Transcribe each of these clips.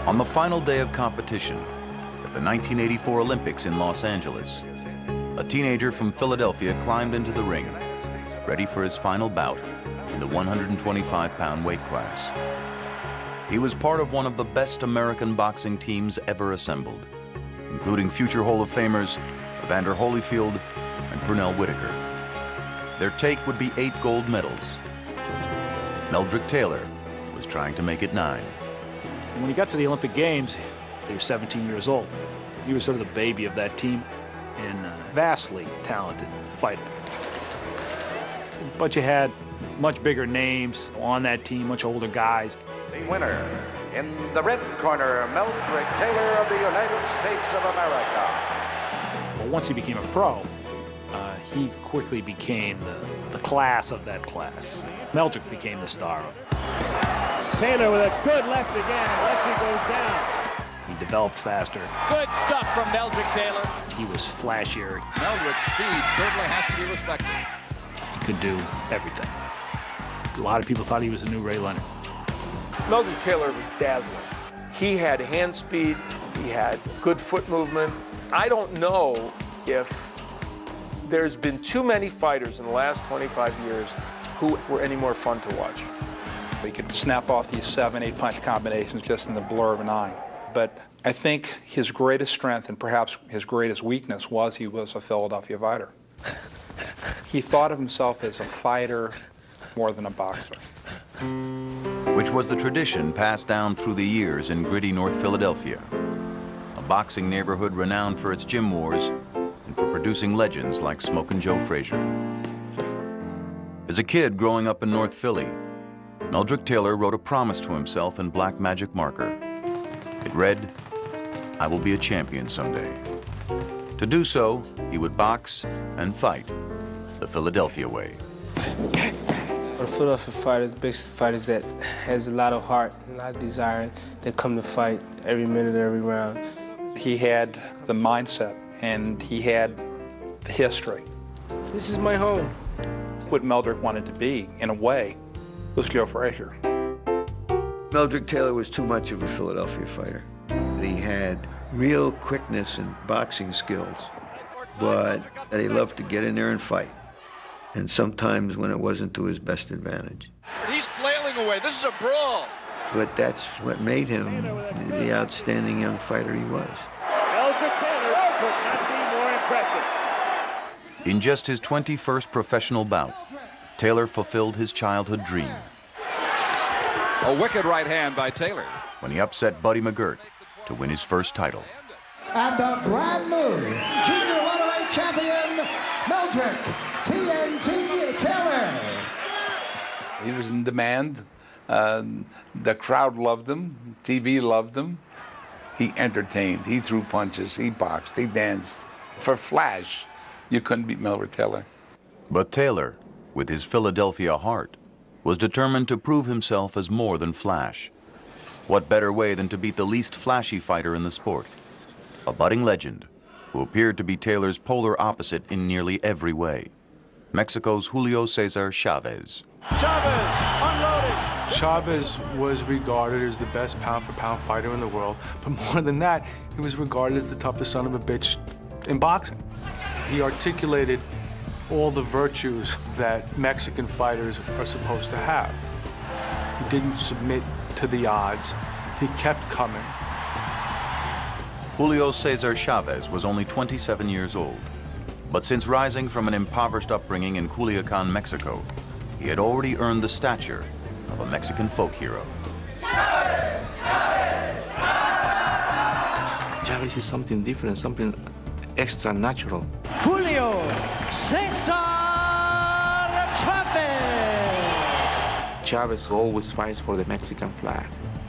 On the final day of competition at the 1984 Olympics in Los Angeles, a teenager from Philadelphia climbed into the ring, ready for his final bout in the 125-pound weight class. He was part of one of the best American boxing teams ever assembled, including future Hall of Famers Evander Holyfield and Pernell Whitaker. Their take would be 8 gold medals. Meldrick Taylor was trying to make it 9. When he got to the Olympic Games, he was 17 years old. He was sort of the baby of that team and a vastly talented fighter. But you had much bigger names on that team, much older guys. The winner, in the red corner, Meldrick Taylor of the United States of America. But once he became a pro, he quickly became the class of that class. Meldrick became the star. Taylor with a good left again. Lefty goes down. He developed faster. Good stuff from Meldrick Taylor. He was flashier. Meldrick's speed certainly has to be respected. He could do everything. A lot of people thought he was a new Ray Leonard. Meldrick Taylor was dazzling. He had hand speed. He had good foot movement. I don't know if there's been too many fighters in the last 25 years who were any more fun to watch. He could snap off these 7, 8 punch combinations just in the blur of an eye. But I think his greatest strength and perhaps his greatest weakness was he was a Philadelphia fighter. He thought of himself as a fighter more than a boxer. Which was the tradition passed down through the years in gritty North Philadelphia, a boxing neighborhood renowned for its gym wars and for producing legends like Smokin' Joe Frazier. As a kid growing up in North Philly, Meldrick Taylor wrote a promise to himself in black magic marker. It read, "I will be a champion someday." To do so, he would box and fight the Philadelphia way. A Philadelphia fighters, basically fighters that has a lot of heart, a lot of desire. They come to fight every minute, every round. He had the mindset and he had the history. This is my home. What Meldrick wanted to be, in a way, was Joe Frazier. Meldrick Taylor was too much of a Philadelphia fighter. He had real quickness and boxing skills, but he loved to get in there and fight, and sometimes when it wasn't to his best advantage. He's flailing away. This is a brawl. But that's what made him the outstanding young fighter he was. Meldrick Taylor could not be more impressive. In just his 21st professional bout, Taylor fulfilled his childhood dream. A wicked right hand by Taylor. When he upset Buddy McGirt to win his first title. And the brand new junior welterweight champion, Meldrick TNT Taylor. He was in demand. The crowd loved him. TV loved him. He entertained. He threw punches. He boxed. He danced. For flash, you couldn't beat Meldrick Taylor. But Taylor, with his Philadelphia heart, was determined to prove himself as more than flash. What better way than to beat the least flashy fighter in the sport? A budding legend who appeared to be Taylor's polar opposite in nearly every way. Mexico's Julio Cesar Chavez. Chavez, unloading. Chavez was regarded as the best pound-for-pound fighter in the world, but more than that, he was regarded as the toughest son of a bitch in boxing. He articulated all the virtues that Mexican fighters are supposed to have. He didn't submit to the odds. He kept coming. Julio Cesar Chavez was only 27 years old, but since rising from an impoverished upbringing in Culiacan, Mexico, he had already earned the stature of a Mexican folk hero. Chavez is something different, something extra natural. Julio Cesar Chavez. Chavez always fights for the Mexican flag.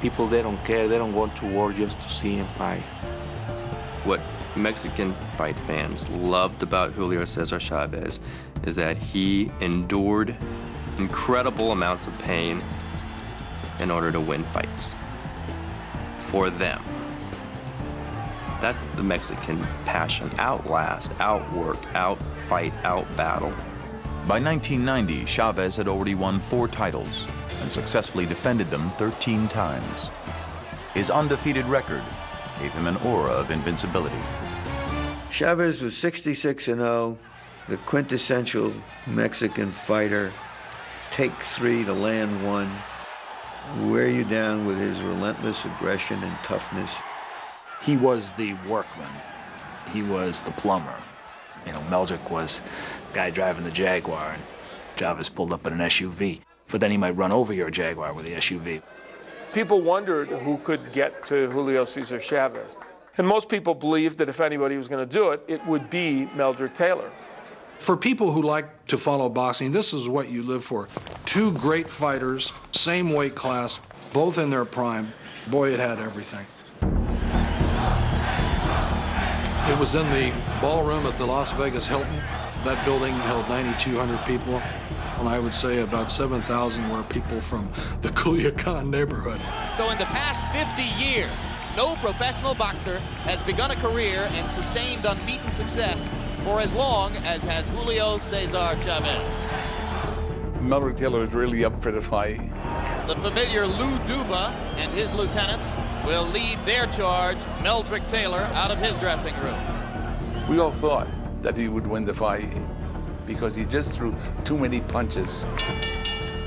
People, they don't care. They don't go to war just to see him fight. What Mexican fight fans loved about Julio Cesar Chavez is that he endured incredible amounts of pain in order to win fights for them. That's the Mexican passion. Outlast, outwork, outfight, outbattle. By 1990, Chavez had already won 4 titles and successfully defended them 13 times. His undefeated record gave him an aura of invincibility. Chavez was 66-0, the quintessential Mexican fighter. Take 3 to land 1. Wear you down with his relentless aggression and toughness. He was the workman. He was the plumber. You know, Meldrick was the guy driving the Jaguar, and Chavez pulled up in an SUV. But then he might run over your Jaguar with the SUV. People wondered who could get to Julio Cesar Chavez. And most people believed that if anybody was going to do it, it would be Meldrick Taylor. For people who like to follow boxing, this is what you live for. 2 great fighters, same weight class, both in their prime. Boy, it had everything. It was in the ballroom at the Las Vegas Hilton. That building held 9,200 people, and I would say about 7,000 were people from the Culiacan neighborhood. So in the past 50 years, no professional boxer has begun a career and sustained unbeaten success for as long as has Julio Cesar Chavez. Meldrick Taylor is really up for the fight. The familiar Lou Duva and his lieutenants will lead their charge, Meldrick Taylor, out of his dressing room. We all thought that he would win the fight because he just threw too many punches.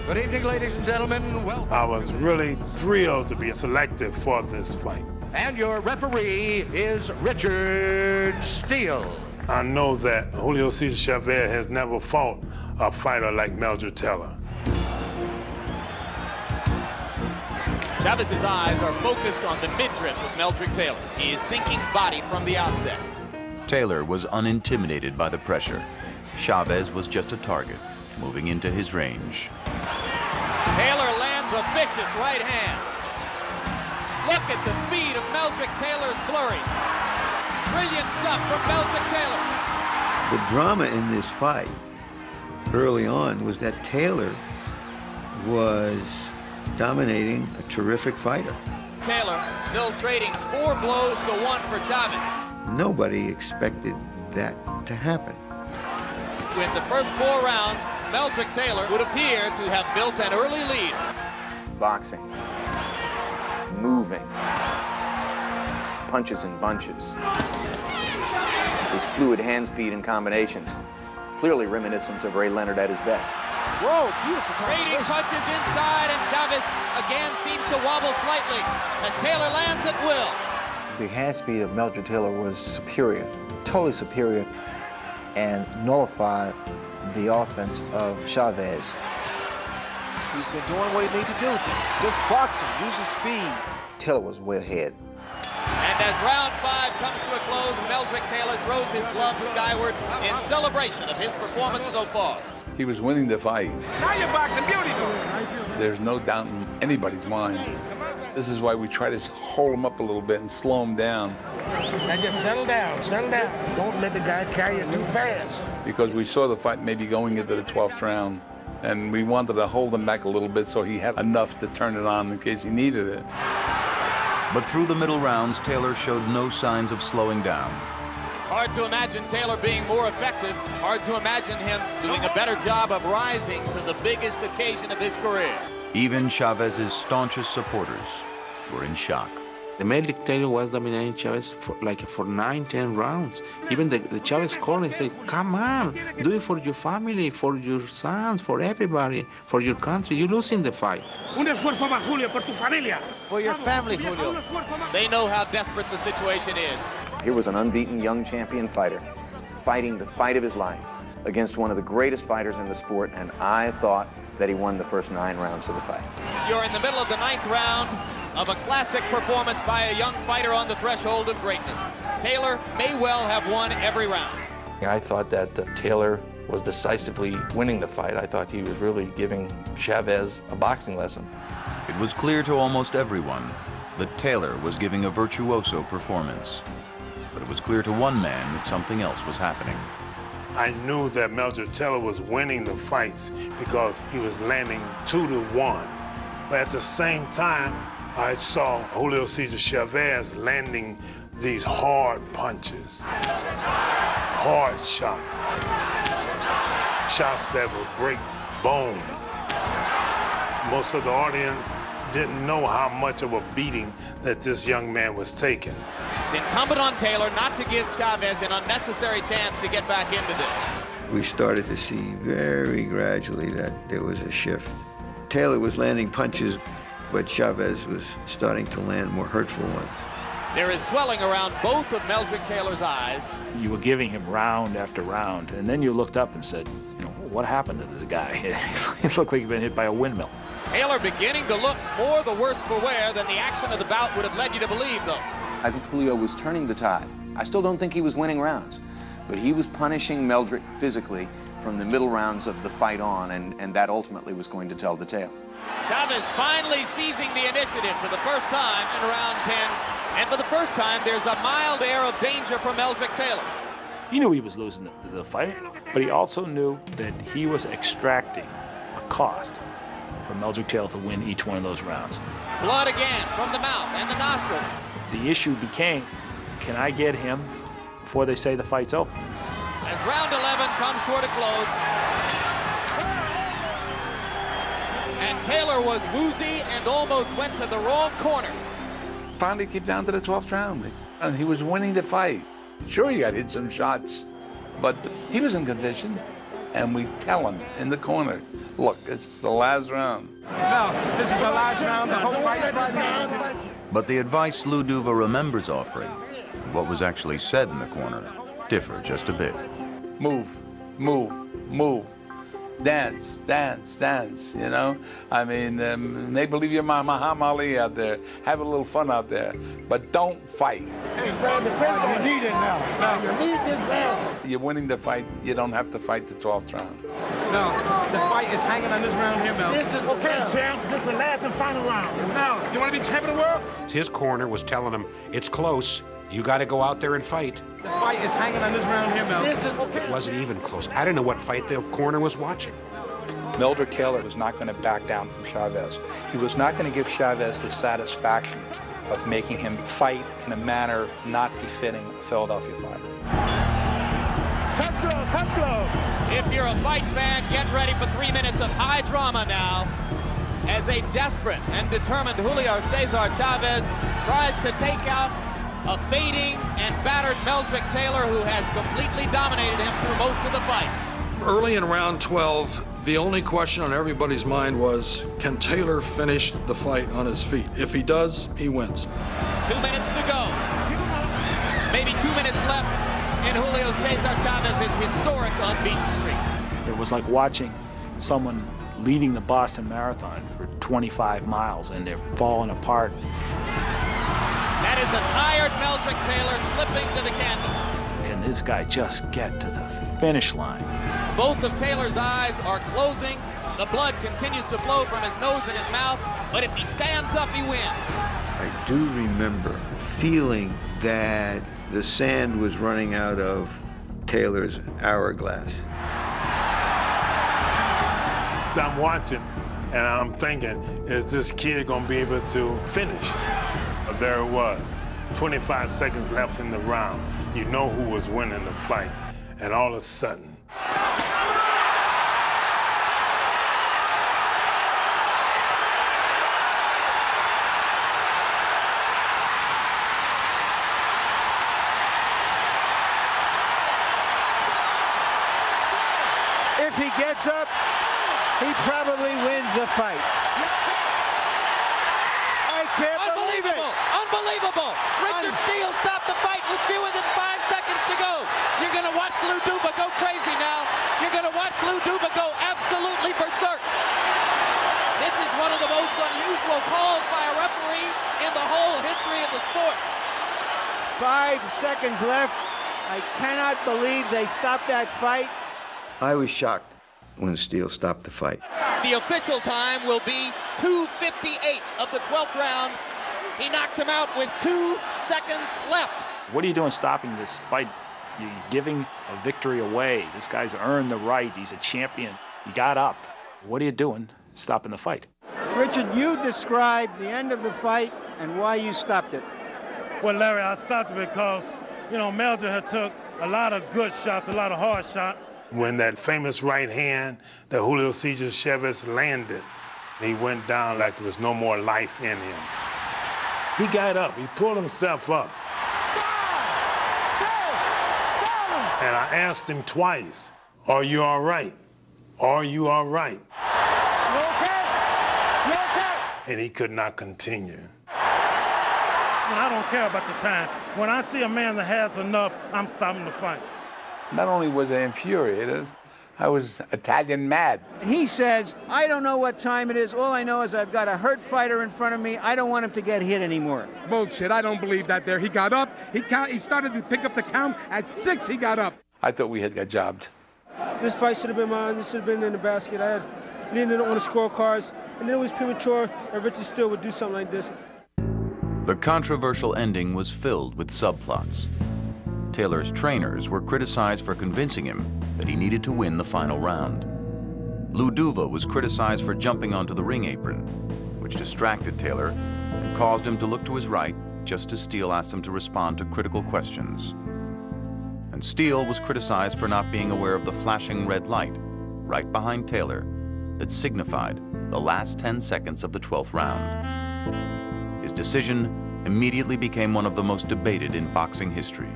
Good evening, ladies and gentlemen. Welcome. I was really thrilled to be selected for this fight. And your referee is Richard Steele. I know that Julio Cesar Chavez has never fought a fighter like Meldrick Taylor. Chavez's eyes are focused on the midriff of Meldrick Taylor. He is thinking body from the outset. Taylor was unintimidated by the pressure. Chavez was just a target, moving into his range. Taylor lands a vicious right hand. Look at the speed of Meldrick Taylor's flurry. Brilliant stuff from Meldrick Taylor. The drama in this fight early on was that Taylor was dominating a terrific fighter. Taylor still trading 4 blows to 1 for Chavez. Nobody expected that to happen. With the first 4 rounds, Meldrick Taylor would appear to have built an early lead. Boxing, moving, punches in bunches. His fluid hand speed and combinations, clearly reminiscent of Ray Leonard at his best. Whoa, beautiful trading punches inside, and Chavez again seems to wobble slightly as Taylor lands at will. The hand speed of Meldrick Taylor was superior, totally superior, and nullified the offense of Chavez. He's been doing what he needs to do, just boxing, using speed. Taylor was way ahead. And as round 5 comes to a close, Meldrick Taylor throws his gloves skyward in celebration of his performance so far. He was winning the fight. Now you're boxing beautiful. There's no doubt in anybody's mind. This is why we try to hold him up a little bit and slow him down. Now just settle down, settle down. Don't let the guy carry you too fast. Because we saw the fight maybe going into the 12th round, and we wanted to hold him back a little bit so he had enough to turn it on in case he needed it. But through the middle rounds, Taylor showed no signs of slowing down. It's hard to imagine Taylor being more effective. Hard to imagine him doing a better job of rising to the biggest occasion of his career. Even Chavez's staunchest supporters were in shock. The Meldrick Taylor was dominating Chavez for 9-10 rounds. Even the Chavez corner said, come on, do it for your family, for your sons, for everybody, for your country. You're losing the fight. Un esfuerzo más, Julio, por tu familia. For your family, Julio. They know how desperate the situation is. Here was an unbeaten young champion fighter fighting the fight of his life against one of the greatest fighters in the sport, and I thought that he won the first 9 rounds of the fight. You're in the middle of the 9th round of a classic performance by a young fighter on the threshold of greatness. Taylor may well have won every round. I thought that Taylor was decisively winning the fight. I thought he was really giving Chavez a boxing lesson. It was clear to almost everyone that Taylor was giving a virtuoso performance. But it was clear to one man that something else was happening. I knew that Meldrick Taylor was winning the fights because he was landing 2 to 1. But at the same time, I saw Julio Cesar Chavez landing these hard punches, hard shots, shots that would break bones. Most of the audience didn't know how much of a beating that this young man was taking. It's incumbent on Taylor not to give Chavez an unnecessary chance to get back into this. We started to see very gradually that there was a shift. Taylor was landing punches, but Chavez was starting to land more hurtful ones. There is swelling around both of Meldrick Taylor's eyes. You were giving him round after round, and then you looked up and said, you know, what happened to this guy? It looked like he'd been hit by a windmill. Taylor beginning to look more the worse for wear than the action of the bout would have led you to believe, though. I think Julio was turning the tide. I still don't think he was winning rounds, but he was punishing Meldrick physically from the middle rounds of the fight on, and that ultimately was going to tell the tale. Chavez finally seizing the initiative for the first time in round 10, and for the first time there's a mild air of danger from Meldrick Taylor. He knew he was losing the fight, but he also knew that he was extracting a cost from Meldrick Taylor to win each one of those rounds. Blood again from the mouth and the nostrils. The issue became, can I get him before they say the fight's over? As round 11 comes toward a close, and Taylor was woozy and almost went to the wrong corner. Finally came down to the 12th round, and he was winning the fight. Sure, he got hit some shots, but he was in condition, and we tell him in the corner, look, this is the last round. No, this is the last round. The whole fight is right now. But the advice Lou Duva remembers offering, and what was actually said in the corner, differ just a bit. Move, move, move. Dance, dance, dance, you know? I mean, make believe you're Muhammad Ali out there. Have a little fun out there, but don't fight. Hey, Fred, the fence, you need it now. Now, you need this round. You're winning the fight, you don't have to fight the 12th round. No, the fight is hanging on this round here, Mel. This is okay, champ. This is the last and final round. Now, you want to be champ of the world? His corner was telling him, it's close. You got to go out there and fight. The fight is hanging on this round here, Mel. This is okay. It wasn't even close. I don't know what fight the corner was watching. Meldrick Taylor was not going to back down from Chavez. He was not going to give Chavez the satisfaction of making him fight in a manner not befitting a Philadelphia fighter. Touch glove, touch glove. If you're a fight fan, get ready for 3 minutes of high drama now, as a desperate and determined Julio Cesar Chavez tries to take out a fading and battered Meldrick Taylor, who has completely dominated him through most of the fight. Early in round 12, the only question on everybody's mind was, can Taylor finish the fight on his feet? If he does, he wins. 2 minutes to go. Maybe 2 minutes left in Julio Cesar Chavez's historic unbeaten streak. It was like watching someone leading the Boston Marathon for 25 miles and they're falling apart. That is a tired Meldrick Taylor slipping to the canvas. Can this guy just get to the finish line? Both of Taylor's eyes are closing. The blood continues to flow from his nose and his mouth, but if he stands up, he wins. I do remember feeling that the sand was running out of Taylor's hourglass. So I'm watching, and I'm thinking, is this kid gonna be able to finish? But there it was, 25 seconds left in the round. You know who was winning the fight, and all of a sudden, If he gets up, he probably wins the fight. I can't believe it. Unbelievable. Richard Steele stopped the fight with fewer than 5 seconds to go. You're going to watch Lou Duva go crazy now. You're going to watch Lou Duva go absolutely berserk. This is one of the most unusual calls by a referee in the whole history of the sport. 5 seconds left. I cannot believe they stopped that fight. I was shocked when Steele stopped the fight. The official time will be 2:58 of the 12th round. He knocked him out with 2 seconds left. What are you doing stopping this fight? You're giving a victory away. This guy's earned the right. He's a champion. He got up. What are you doing stopping the fight? Richard, you describe the end of the fight and why you stopped it. Well, Larry, I stopped it because, you know, Meldrick had took a lot of good shots, a lot of hard shots. when that famous right hand that Julio Cesar Chavez landed, He went down like there was no more life in him. He got up, he pulled himself up. And I asked him twice, "Are you all right? Are you all right?" You okay? You okay? And he could not continue. I don't care about the time. When I see a man that has enough, I'm stopping the fight. Not only was I infuriated, I was Italian mad. He says, I don't know what time it is. All I know is I've got a hurt fighter in front of me. I don't want him to get hit anymore. Bullshit, I don't believe that there. He got up, he started to pick up the count. At 6, he got up. I thought we had got jobbed. This fight should have been mine. This should have been in the basket. I had needed it on the scorecards, and it was premature that Richard Steele would do something like this. The controversial ending was filled with subplots. Taylor's trainers were criticized for convincing him that he needed to win the final round. Lou Duva was criticized for jumping onto the ring apron, which distracted Taylor and caused him to look to his right just as Steele asked him to respond to critical questions. And Steele was criticized for not being aware of the flashing red light right behind Taylor that signified the last 10 seconds of the 12th round. His decision immediately became one of the most debated in boxing history.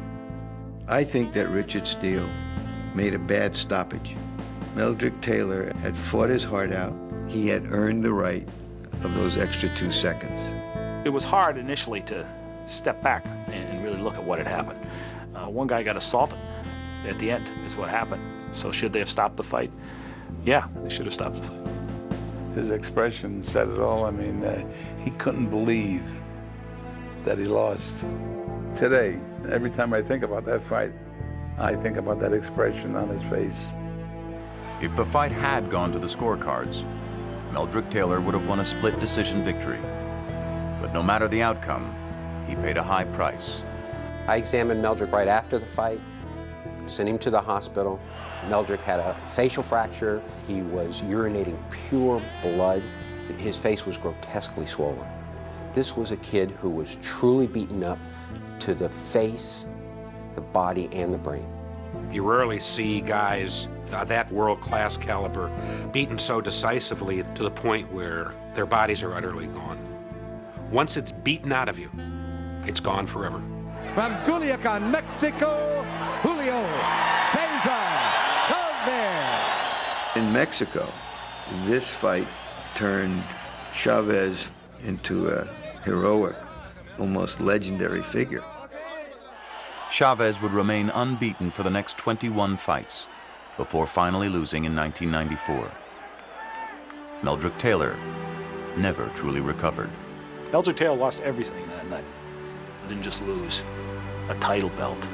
I think that Richard Steele made a bad stoppage. Meldrick Taylor had fought his heart out. He had earned the right of those extra 2 seconds. It was hard initially to step back and really look at what had happened. One guy got assaulted at the end is what happened. So should they have stopped the fight? Yeah, they should have stopped the fight. His expression said it all. I mean, he couldn't believe that he lost. Today, every time I think about that fight, I think about that expression on his face. If the fight had gone to the scorecards, Meldrick Taylor would have won a split decision victory. But no matter the outcome, he paid a high price. I examined Meldrick right after the fight, sent him to the hospital. Meldrick had a facial fracture. He was urinating pure blood. His face was grotesquely swollen. This was a kid who was truly beaten up to the face, the body, and the brain. You rarely see guys that world-class caliber beaten so decisively to the point where their bodies are utterly gone. Once it's beaten out of you, it's gone forever. From Culiacan, Mexico, Julio Cesar Chavez. In Mexico, this fight turned Chavez into a heroic, almost legendary figure. Chavez would remain unbeaten for the next 21 fights before finally losing in 1994. Meldrick Taylor never truly recovered. Meldrick Taylor lost everything that night. He didn't just lose a title belt.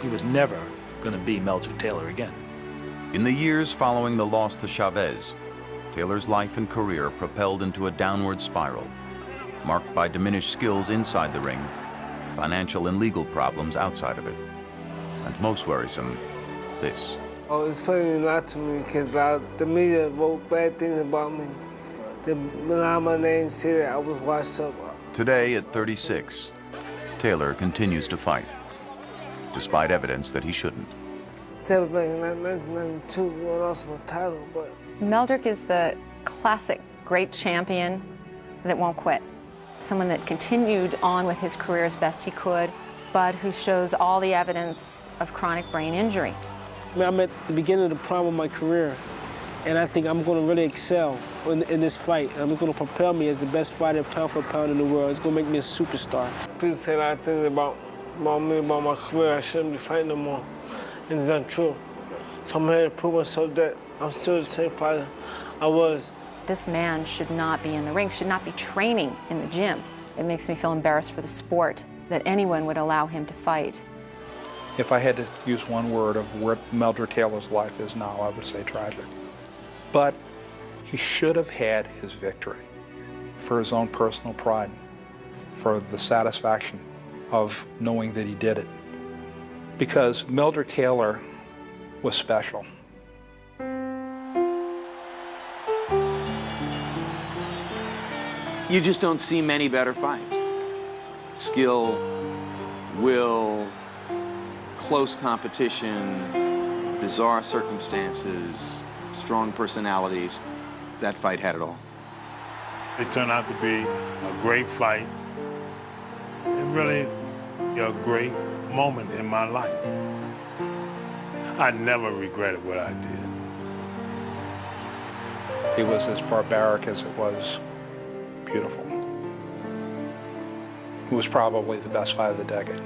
He was never going to be Meldrick Taylor again. In the years following the loss to Chavez, Taylor's life and career propelled into a downward spiral, marked by diminished skills inside the ring, financial and legal problems outside of it, and most worrisome, this. Oh, it's funny a lot to me because the media wrote bad things about me. They allowed my name, said that I was washed up. Today, at 36, Taylor continues to fight, despite evidence that he shouldn't. Back in 1992, I lost my title, but... Meldrick is the classic great champion that won't quit. Someone that continued on with his career as best he could, but who shows all the evidence of chronic brain injury. I'm at the beginning of the prime of my career, and I think I'm going to really excel in this fight. I'm going to propel me as the best fighter pound for pound in the world. It's going to make me a superstar. People say a lot of things about me, about my career. I shouldn't be fighting no more, and it's not true. So I'm here to prove myself that I'm still the same fighter I was. This man should not be in the ring, should not be training in the gym. It makes me feel embarrassed for the sport that anyone would allow him to fight. If I had to use one word of where Meldrick Taylor's life is now, I would say tragic. But he should have had his victory for his own personal pride, for the satisfaction of knowing that he did it. Because Meldrick Taylor was special. You just don't see many better fights. Skill, will, close competition, bizarre circumstances, strong personalities. That fight had it all. It turned out to be a great fight and really a great moment in my life. I never regretted what I did. It was as barbaric as it was beautiful. It was probably the best fight of the decade.